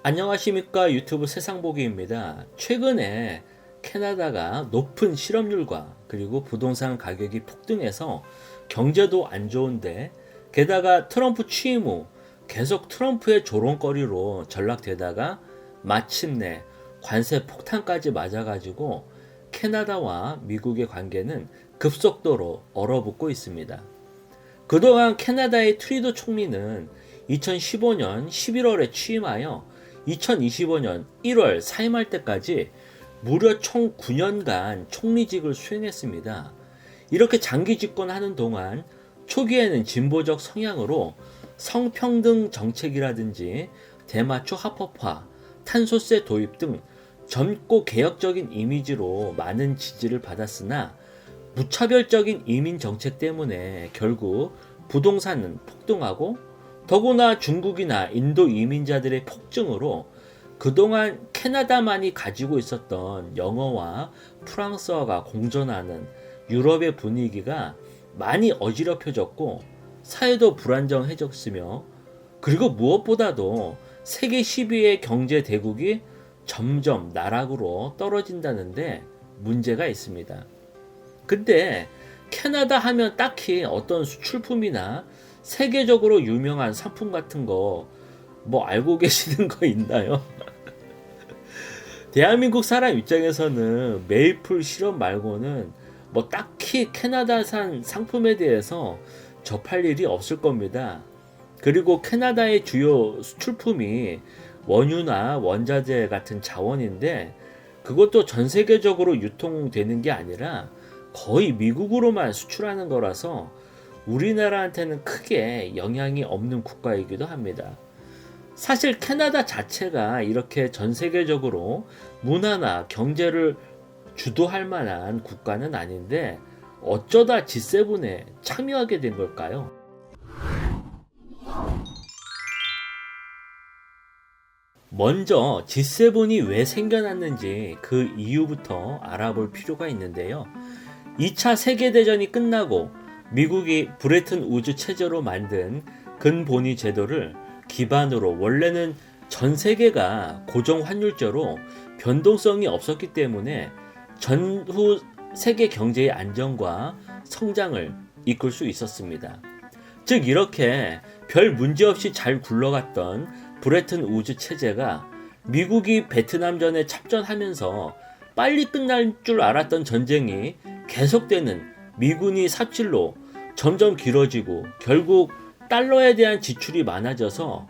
안녕하십니까, 유튜브 세상보기입니다. 최근에 캐나다가 높은 실업률과 그리고 부동산 가격이 폭등해서 경제도 안 좋은데, 게다가 트럼프 취임 후 계속 트럼프의 조롱거리로 전락되다가 마침내 관세 폭탄까지 맞아가지고 캐나다와 미국의 관계는 급속도로 얼어붙고 있습니다. 그동안 캐나다의 트리도 총리는 2015년 11월에 취임하여 2025년 1월 사임할 때까지 무려 총 9년간 총리직을 수행했습니다. 이렇게 장기 집권하는 동안 초기에는 진보적 성향으로 성평등 정책이라든지 대마초 합법화, 탄소세 도입 등 젊고 개혁적인 이미지로 많은 지지를 받았으나 무차별적인 이민 정책 때문에 결국 부동산은 폭등하고, 더구나 중국이나 인도 이민자들의 폭증으로 그동안 캐나다만이 가지고 있었던 영어와 프랑스어가 공존하는 유럽의 분위기가 많이 어지럽혀졌고, 사회도 불안정해졌으며, 그리고 무엇보다도 세계 10위의 경제 대국이 점점 나락으로 떨어진다는데 문제가 있습니다. 근데 캐나다 하면 딱히 어떤 수출품이나 세계적으로 유명한 상품 같은 거 뭐 알고 계시는 거 있나요? 대한민국 사람 입장에서는 메이플 시럽 말고는 뭐 딱히 캐나다산 상품에 대해서 접할 일이 없을 겁니다. 그리고 캐나다의 주요 수출품이 원유나 원자재 같은 자원인데, 그것도 전 세계적으로 유통되는 게 아니라 거의 미국으로만 수출하는 거라서 우리나라한테는 크게 영향이 없는 국가이기도 합니다. 사실 캐나다 자체가 이렇게 전 세계적으로 문화나 경제를 주도할 만한 국가는 아닌데 어쩌다 G7에 참여하게 된 걸까요? 먼저 G7이 왜 생겨났는지 그 이유부터 알아볼 필요가 있는데요. 2차 세계대전이 끝나고 미국이 브레튼 우즈 체제로 만든 근본위 제도를 기반으로, 원래는 전 세계가 고정 환율제로 변동성이 없었기 때문에 전후 세계 경제의 안정과 성장을 이끌 수 있었습니다. 즉 이렇게 별 문제 없이 잘 굴러갔던 브레튼 우즈 체제가 미국이 베트남전에 참전하면서 빨리 끝날 줄 알았던 전쟁이 계속되는 미군이 삽질로 점점 길어지고, 결국 달러에 대한 지출이 많아져서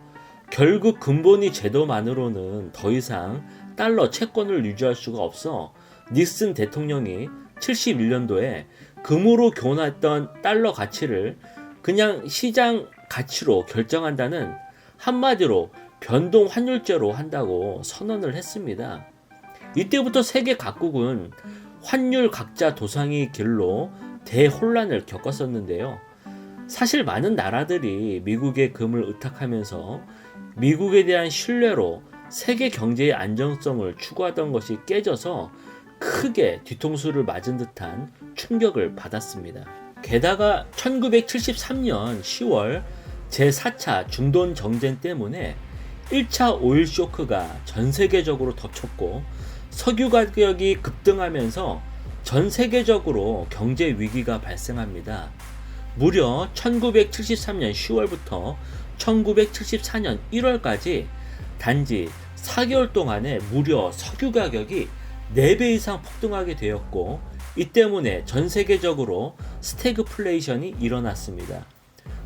결국 근본위 제도만으로는 더 이상 달러 채권을 유지할 수가 없어 닉슨 대통령이 71년도에 금으로 교환했던 달러 가치를 그냥 시장 가치로 결정한다는, 한마디로 변동 환율제로 한다고 선언을 했습니다. 이때부터 세계 각국은 환율 각자 도상의 길로 대혼란을 겪었었는데요. 사실 많은 나라들이 미국의 금을 의탁하면서 미국에 대한 신뢰로 세계 경제의 안정성을 추구하던 것이 깨져서 크게 뒤통수를 맞은 듯한 충격을 받았습니다. 게다가 1973년 10월 제4차 중동 정전 때문에 1차 오일 쇼크가 전 세계적으로 덮쳤고, 석유 가격이 급등하면서 전 세계적으로 경제 위기가 발생합니다. 무려 1973년 10월부터 1974년 1월까지 단지 4개월 동안에 무려 석유 가격이 4배 이상 폭등하게 되었고, 이 때문에 전 세계적으로 스태그플레이션이 일어났습니다.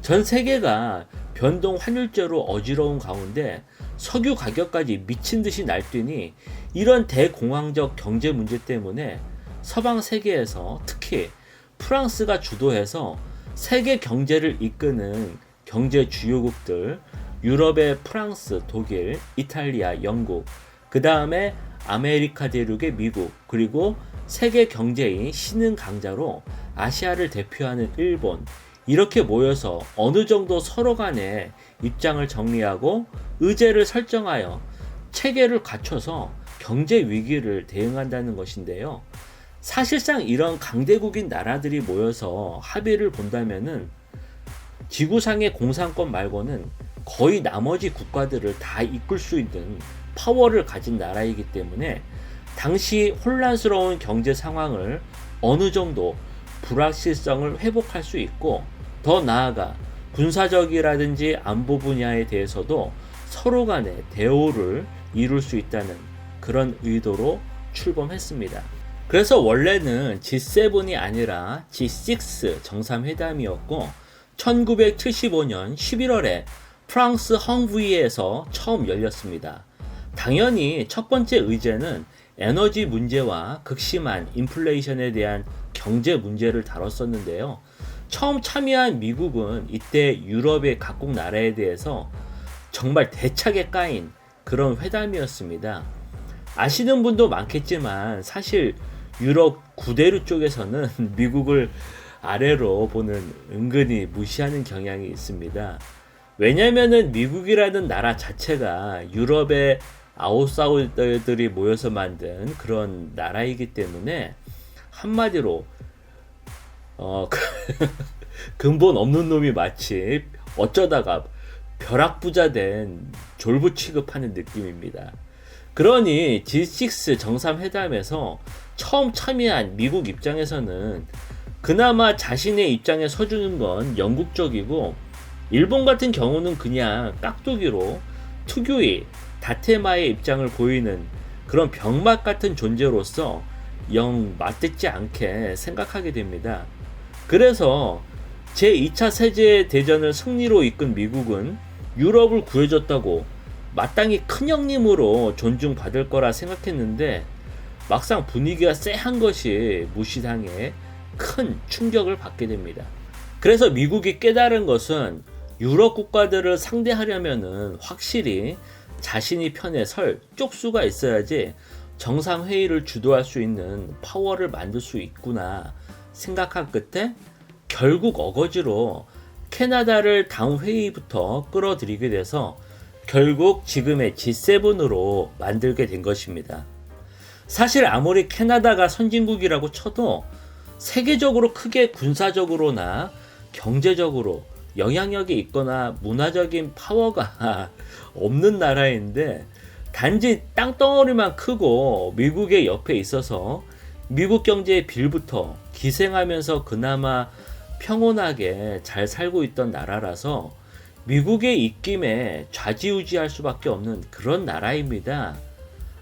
전 세계가 변동 환율제로 어지러운 가운데 석유 가격까지 미친 듯이 날뛰니, 이런 대공황적 경제 문제 때문에 서방 세계에서 특히 프랑스가 주도해서 세계 경제를 이끄는 경제 주요국들, 유럽의 프랑스, 독일, 이탈리아, 영국, 그 다음에 아메리카 대륙의 미국, 그리고 세계 경제의 신흥 강자로 아시아를 대표하는 일본, 이렇게 모여서 어느 정도 서로 간에 입장을 정리하고 의제를 설정하여 체계를 갖춰서 경제 위기를 대응한다는 것인데요. 사실상 이런 강대국인 나라들이 모여서 합의를 본다면은 지구상의 공산권 말고는 거의 나머지 국가들을 다 이끌 수 있는 파워를 가진 나라이기 때문에 당시 혼란스러운 경제 상황을 어느 정도 불확실성을 회복할 수 있고, 더 나아가 군사적이라든지 안보 분야에 대해서도 서로 간의 대오를 이룰 수 있다는 그런 의도로 출범했습니다. 그래서 원래는 G7이 아니라 G6 정상회담이었고 1975년 11월에 프랑스 헝부이에서 처음 열렸습니다. 당연히 첫 번째 의제는 에너지 문제와 극심한 인플레이션에 대한 경제 문제를 다뤘었는데요. 처음 참여한 미국은 이때 유럽의 각국 나라에 대해서 정말 대차게 까인 그런 회담이었습니다. 아시는 분도 많겠지만 사실 유럽 구대류 쪽에서는 미국을 아래로 보는 은근히 무시하는 경향이 있습니다. 왜냐면은 미국이라는 나라 자체가 유럽의 아웃사이더들이 모여서 만든 그런 나라이기 때문에 한마디로 근본 없는 놈이 마치 어쩌다가 벼락부자 된 졸부 취급하는 느낌입니다. 그러니 G6 정상회담에서 처음 참여한 미국 입장에서는 그나마 자신의 입장에 서주는 건 영국 쪽이고, 일본 같은 경우는 그냥 깍두기로 특유의 다테마의 입장을 보이는 그런 병맛 같은 존재로서 영 맞듣지 않게 생각하게 됩니다. 그래서 제2차 세계대전을 승리로 이끈 미국은 유럽을 구해줬다고 마땅히 큰형님으로 존중받을 거라 생각했는데 막상 분위기가 쎄한 것이 무시당해 큰 충격을 받게 됩니다. 그래서 미국이 깨달은 것은 유럽 국가들을 상대하려면은 확실히 자신이 편에 설 쪽수가 있어야지 정상회의를 주도할 수 있는 파워를 만들 수 있구나 생각한 끝에 결국 어거지로 캐나다를 다음 회의부터 끌어들이게 돼서 결국 지금의 G7으로 만들게 된 것입니다. 사실 아무리 캐나다가 선진국이라고 쳐도 세계적으로 크게 군사적으로나 경제적으로 영향력이 있거나 문화적인 파워가 없는 나라인데 단지 땅덩어리만 크고 미국의 옆에 있어서 미국 경제의 빌부터 기생하면서 그나마 평온하게 잘 살고 있던 나라라서 미국의 입김에 좌지우지할 수밖에 없는 그런 나라입니다.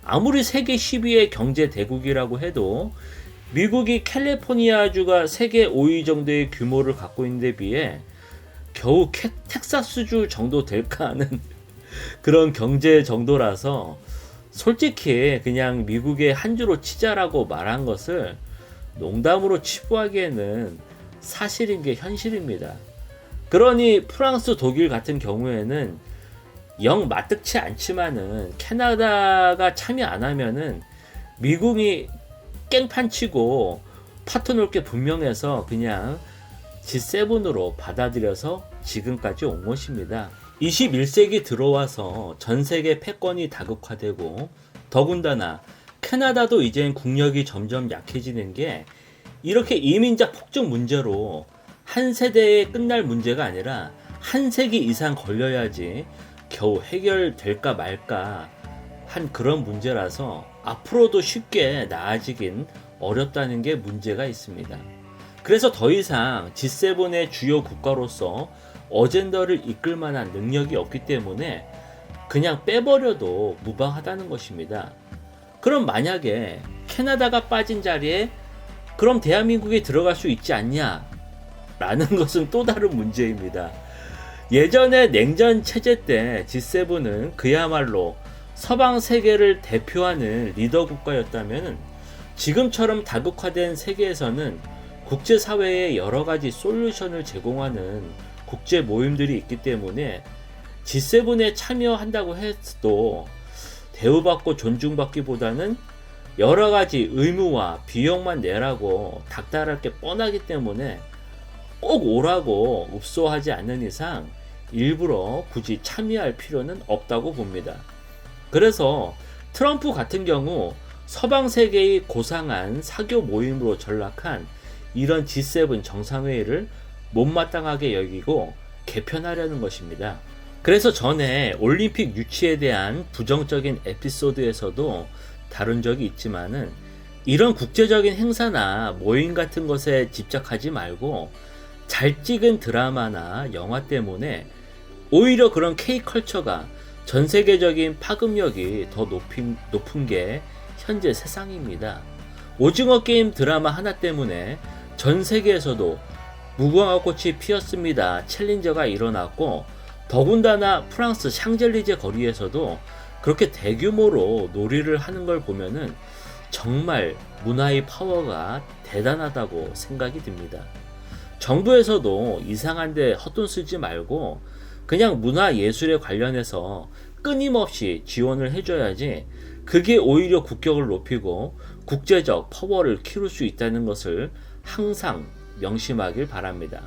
아무리 세계 10위의 경제 대국이라고 해도 미국이 캘리포니아주가 세계 5위 정도의 규모를 갖고 있는 데 비해 겨우 텍사스주 정도 될까 하는 그런 경제 정도라서 솔직히 그냥 미국의 한 주로 치자라고 말한 것을 농담으로 치부하기에는 사실인 게 현실입니다. 그러니 프랑스, 독일 같은 경우에는 영 마뜩치 않지만은 캐나다가 참여 안 하면은 미국이 깽판치고 파토 놀 게 분명해서 그냥 G7으로 받아들여서 지금까지 온 것입니다. 21세기 들어와서 전 세계 패권이 다극화되고 더군다나 캐나다도 이젠 국력이 점점 약해지는 게 이렇게 이민자 폭증 문제로 한 세대에 끝날 문제가 아니라 한 세기 이상 걸려야지 겨우 해결될까 말까 한 그런 문제라서 앞으로도 쉽게 나아지긴 어렵다는 게 문제가 있습니다. 그래서 더 이상 G7의 주요 국가로서 어젠더를 이끌 만한 능력이 없기 때문에 그냥 빼버려도 무방하다는 것입니다. 그럼 만약에 캐나다가 빠진 자리에 그럼 대한민국이 들어갈 수 있지 않냐? 라는 것은 또 다른 문제입니다. 예전에 냉전 체제 때 G7은 그야말로 서방 세계를 대표하는 리더 국가였다면 지금처럼 다극화된 세계에서는 국제사회에 여러 가지 솔루션을 제공하는 국제 모임들이 있기 때문에 G7에 참여한다고 해도 대우받고 존중받기보다는 여러 가지 의무와 비용만 내라고 닥달할 게 뻔하기 때문에 꼭 오라고 읍소하지 않는 이상 일부러 굳이 참여할 필요는 없다고 봅니다. 그래서 트럼프 같은 경우 서방 세계의 고상한 사교 모임으로 전락한 이런 G7 정상회의를 못마땅하게 여기고 개편하려는 것입니다. 그래서 전에 올림픽 유치에 대한 부정적인 에피소드에서도 다룬 적이 있지만은 이런 국제적인 행사나 모임 같은 것에 집착하지 말고 잘 찍은 드라마나 영화 때문에 오히려 그런 K컬처가 전 세계적인 파급력이 더 높은 게 현재 세상입니다. 오징어 게임 드라마 하나 때문에 전 세계에서도 무궁화 꽃이 피었습니다 챌린저가 일어났고, 더군다나 프랑스 샹젤리제 거리에서도 그렇게 대규모로 놀이를 하는 걸 보면은 정말 문화의 파워가 대단하다고 생각이 듭니다. 정부에서도 이상한데 헛돈 쓰지 말고 그냥 문화예술에 관련해서 끊임없이 지원을 해줘야지, 그게 오히려 국격을 높이고 국제적 파워를 키울 수 있다는 것을 항상 명심하길 바랍니다.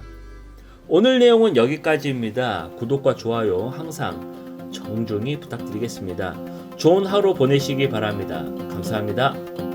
오늘 내용은 여기까지입니다. 구독과 좋아요 항상 정중히 부탁드리겠습니다. 좋은 하루 보내시기 바랍니다. 감사합니다.